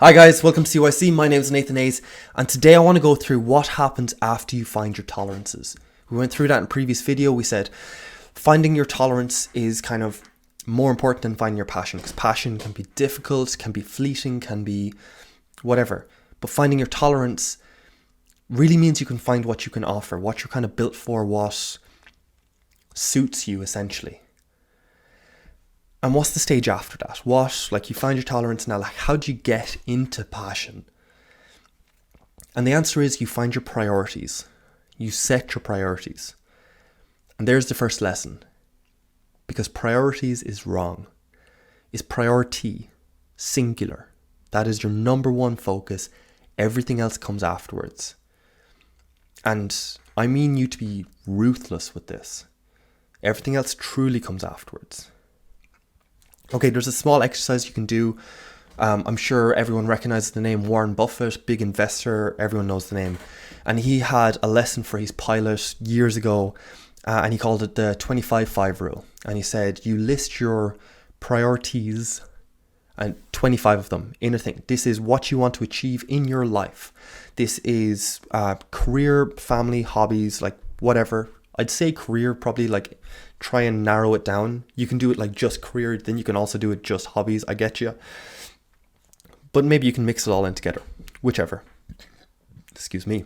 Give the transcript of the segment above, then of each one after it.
Hi guys, welcome to CYC. My name is Nathan Hayes, and today I want to go through what happens after you find your tolerances. We went through that in a previous video. We said finding your tolerance is kind of more important than finding your passion, because passion can be difficult, can be fleeting, can be whatever. But finding your tolerance really means you can find what you can offer, what you're kind of built for, what suits you essentially. And what's the stage after that? You find your tolerance now, how do you get into passion? And the answer is you find your priorities. You set your priorities. And there's the first lesson. Because priorities is wrong. It's priority, singular. That is your number one focus. Everything else comes afterwards. And I mean you to be ruthless with this. Everything else truly comes afterwards. Okay, there's a small exercise you can do. I'm sure everyone recognizes the name Warren Buffett, big investor, everyone knows the name. And he had a lesson for his pilot years ago, and he called it the 25-5 rule. And he said, you list your priorities, and 25 of them, in a thing. This is what you want to achieve in your life. This is career, family, hobbies, whatever. I'd say career, probably try and narrow it down. You can do it just career, then you can also do it just hobbies, I get you. But maybe you can mix it all in together, whichever. Excuse me.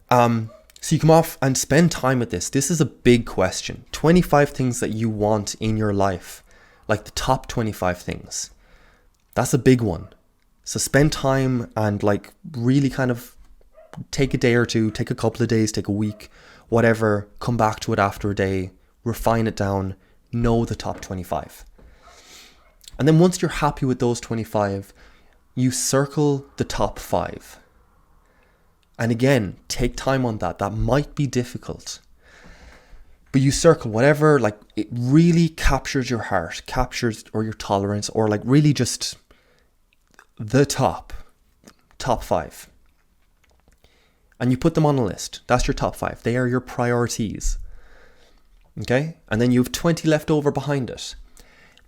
So you come off and spend time with this. This is a big question. 25 things that you want in your life, like the top 25 things. That's a big one. So spend time and really kind of take a day or two, take a couple of days, take a week, whatever, come back to it after a day, refine it down, know the top 25. And then once you're happy with those 25, you circle the top 5. And again, take time on that. That might be difficult. But you circle whatever, it really captures your heart, or your tolerance, or really just the top 5. And you put them on a list. That's your top 5. They are your priorities. Okay? And then you have 20 left over behind it.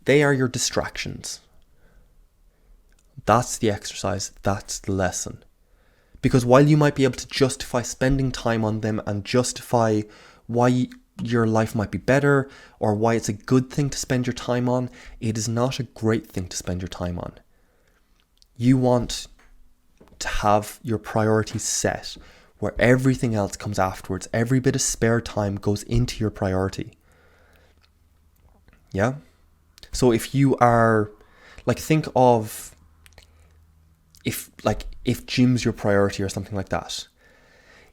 They are your distractions. That's the exercise. That's the lesson. Because while you might be able to justify spending time on them and justify why your life might be better or why it's a good thing to spend your time on, it is not a great thing to spend your time on. You want to have your priorities set where everything else comes afterwards. Every bit of spare time goes into your priority. Yeah? So if you are, think of if gym's your priority or something like that.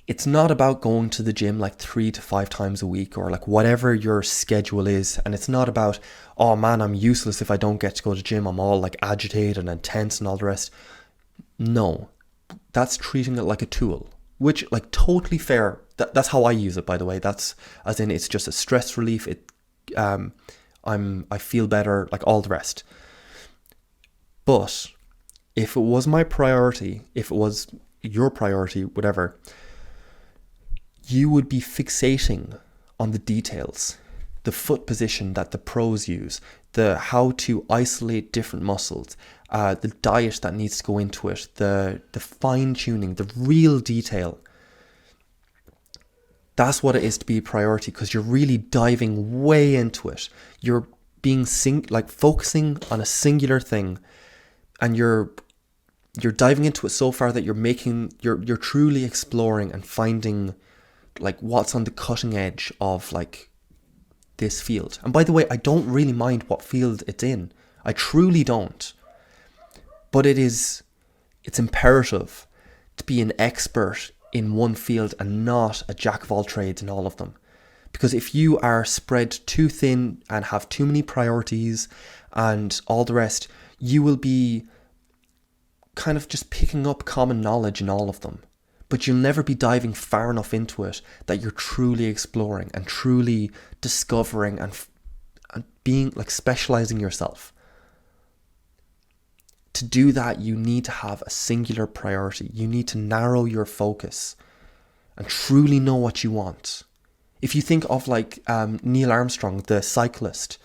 It's not about going to the gym 3 to 5 times a week or whatever your schedule is. And it's not about, oh man, I'm useless if I don't get to go to the gym. I'm all agitated and tense and all the rest. No, that's treating it like a tool. Which, totally fair. That's how I use it, by the way. That's as in it's just a stress relief. I feel better, all the rest. But if it was my priority, if it was your priority, whatever, you would be fixating on the details, the foot position that the pros use, the how to isolate different muscles, the diet that needs to go into it, the fine tuning, the real detail. That's what it is to be a priority, because you're really diving way into it. You're being focusing on a singular thing, and you're diving into it so far that you're truly exploring and finding what's on the cutting edge of this field. And by the way, I don't really mind what field it's in. I truly don't. But it's imperative to be an expert in one field and not a jack of all trades in all of them. Because if you are spread too thin and have too many priorities and all the rest, you will be kind of just picking up common knowledge in all of them. But you'll never be diving far enough into it that you're truly exploring and truly discovering and being specializing yourself. To do that, you need to have a singular priority. You need to narrow your focus and truly know what you want. If you think of Neil Armstrong, the cyclist,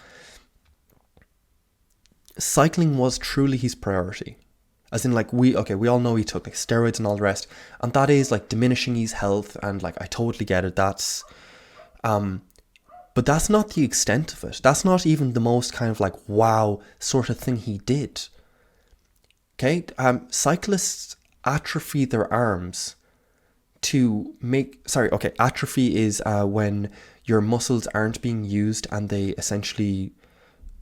cycling was truly his priority. As in, like, we all know he took like steroids and all the rest, and that is like diminishing his health, and like I totally get it. But that's not the extent of it. That's not even the most kind of like wow sort of thing he did. Okay, cyclists atrophy their arms to make. Sorry, okay, atrophy is when your muscles aren't being used and they essentially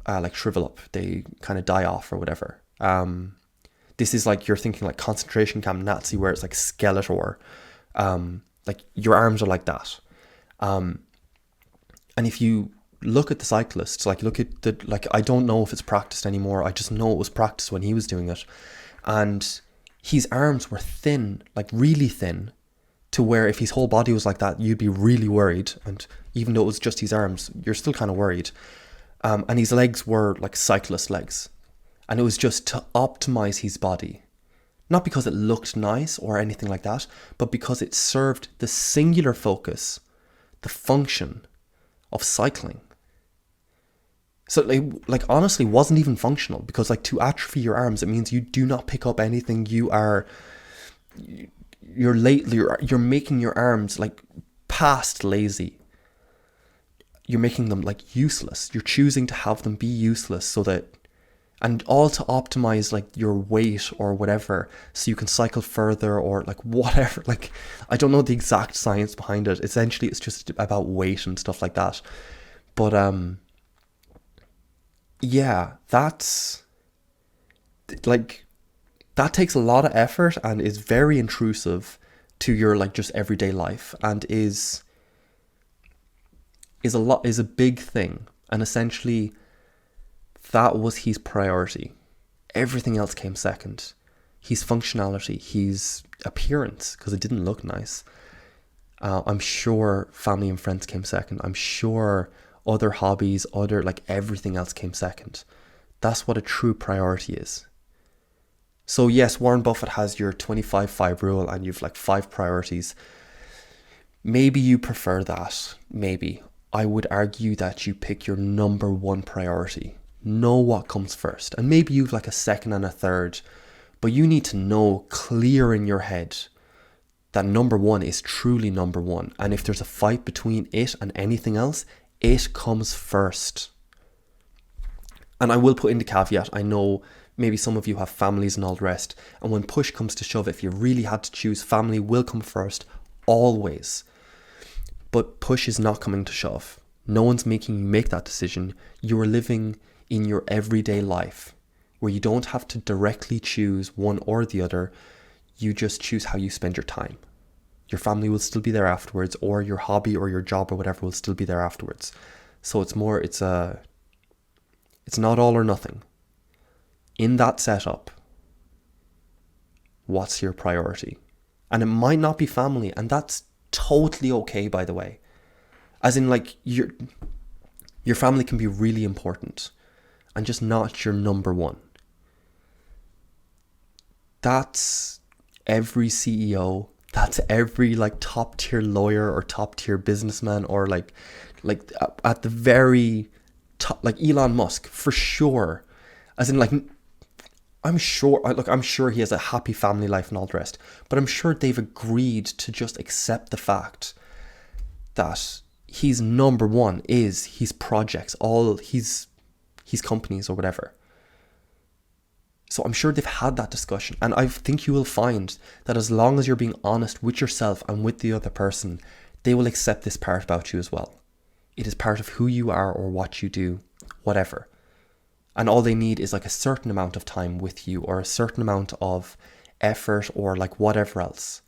like shrivel up. They kind of die off or whatever. This is like, you're thinking like concentration camp Nazi, where it's like Skeletor. Like your arms are like that. And if you look at the cyclists, like look at the, like, I don't know if it's practiced anymore. I just know it was practiced when he was doing it. And his arms were thin, like really thin, to where if his whole body was like that, you'd be really worried. And even though it was just his arms, you're still kind of worried. And his legs were like cyclist legs. And it was just to optimize his body. Not because it looked nice or anything like that, but because it served the singular focus, the function of cycling. So like honestly wasn't even functional, because like to atrophy your arms, it means you do not pick up anything. You're making your arms like past lazy. You're making them like useless. You're choosing to have them be useless so that, and all to optimize like your weight or whatever, so you can cycle further or like whatever. Like, I don't know the exact science behind it. Essentially, it's just about weight and stuff like that. But yeah, that's like, that takes a lot of effort and is very intrusive to your like just everyday life, and is a big thing. And essentially, that was his priority. Everything else came second. His functionality, his appearance, because it didn't look nice. I'm sure family and friends came second. I'm sure other hobbies, like everything else came second. That's what a true priority is. So yes, Warren Buffett has your 25-5 rule, and you've like 5 priorities. Maybe you prefer that. Maybe. I would argue that you pick your number 1 priority. Know what comes first. And maybe you've like a second and a third, but you need to know clear in your head that number 1 is truly number 1. And if there's a fight between it and anything else, it comes first. And I will put in the caveat, I know maybe some of you have families and all the rest, and when push comes to shove, if you really had to choose, family will come first, always. But push is not coming to shove. No one's making you make that decision. You are living in your everyday life, where you don't have to directly choose one or the other. You just choose how you spend your time. Your family will still be there afterwards, or your hobby or your job or whatever will still be there afterwards. So it's not all or nothing. In that setup, what's your priority? And it might not be family, and that's totally okay, by the way. As in, like, your family can be really important and just not your number 1. That's every CEO. That's every like top tier lawyer or top tier businessman, or like at the very top, like Elon Musk, for sure. As in, like, I'm sure he has a happy family life and all the rest, but I'm sure they've agreed to just accept the fact that his number 1 is his projects, all his companies or whatever. So I'm sure they've had that discussion, and I think you will find that as long as you're being honest with yourself and with the other person, they will accept this part about you as well. It is part of who you are or what you do, whatever. And all they need is like a certain amount of time with you, or a certain amount of effort, or like whatever else.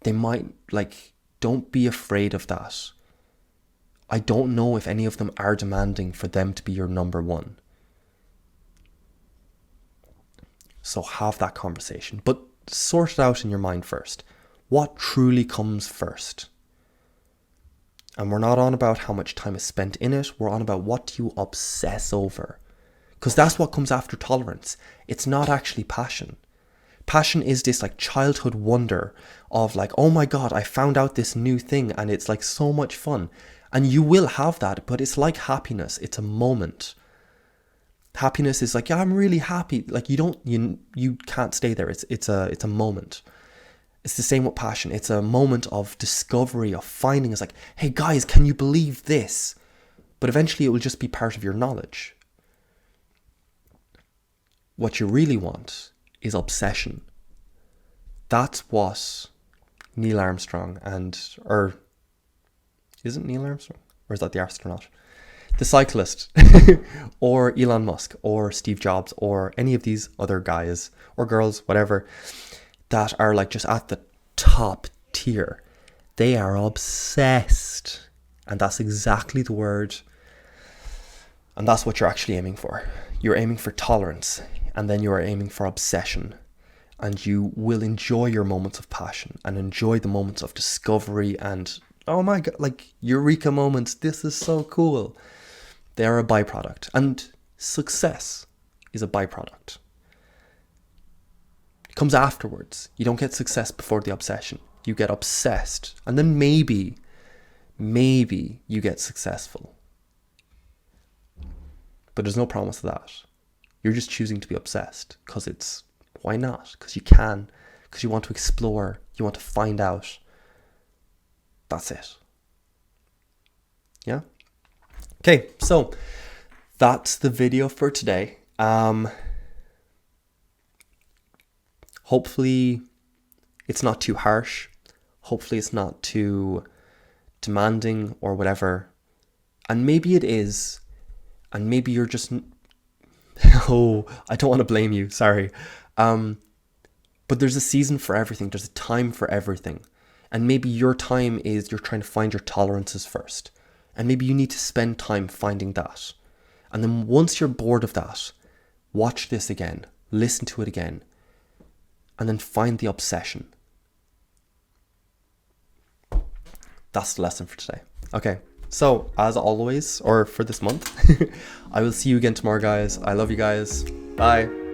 They might, like, don't be afraid of that. I don't know if any of them are demanding for them to be your number 1. So have that conversation, but sort it out in your mind first. What truly comes first? And we're not on about how much time is spent in it. We're on about what do you obsess over? Because that's what comes after tolerance. It's not actually passion. Passion is this like childhood wonder of like, oh my God, I found out this new thing and it's like so much fun. And you will have that, but it's like happiness. It's a moment. Happiness is like, yeah, I'm really happy. Like you can't stay there. It's a moment. It's the same with passion. It's a moment of discovery, of finding. It's like, hey guys, can you believe this? But eventually it will just be part of your knowledge. What you really want is obsession. That's what Neil Armstrong or isn't Neil Armstrong? Or is that the astronaut? The cyclist, or Elon Musk, or Steve Jobs, or any of these other guys or girls, whatever, that are like just at the top tier. They are obsessed. And that's exactly the word. And that's what you're actually aiming for. You're aiming for tolerance, and then you are aiming for obsession. And you will enjoy your moments of passion and enjoy the moments of discovery and, oh my God, like eureka moments. This is so cool. They are a byproduct, and success is a byproduct. It comes afterwards. You don't get success before the obsession. You get obsessed, and then maybe you get successful. But there's no promise of that. You're just choosing to be obsessed because why not? Because you can, because you want to explore, you want to find out. That's it. Yeah? Okay, so that's the video for today. Hopefully it's not too harsh. Hopefully it's not too demanding or whatever. And maybe it is. And maybe you're just... Oh, I don't want to blame you. Sorry. But there's a season for everything. There's a time for everything. And maybe your time is you're trying to find your tolerances first. And maybe you need to spend time finding that. And then once you're bored of that, watch this again, listen to it again, and then find the obsession. That's the lesson for today. Okay, so as always, or for this month, I will see you again tomorrow, guys. I love you guys. Bye.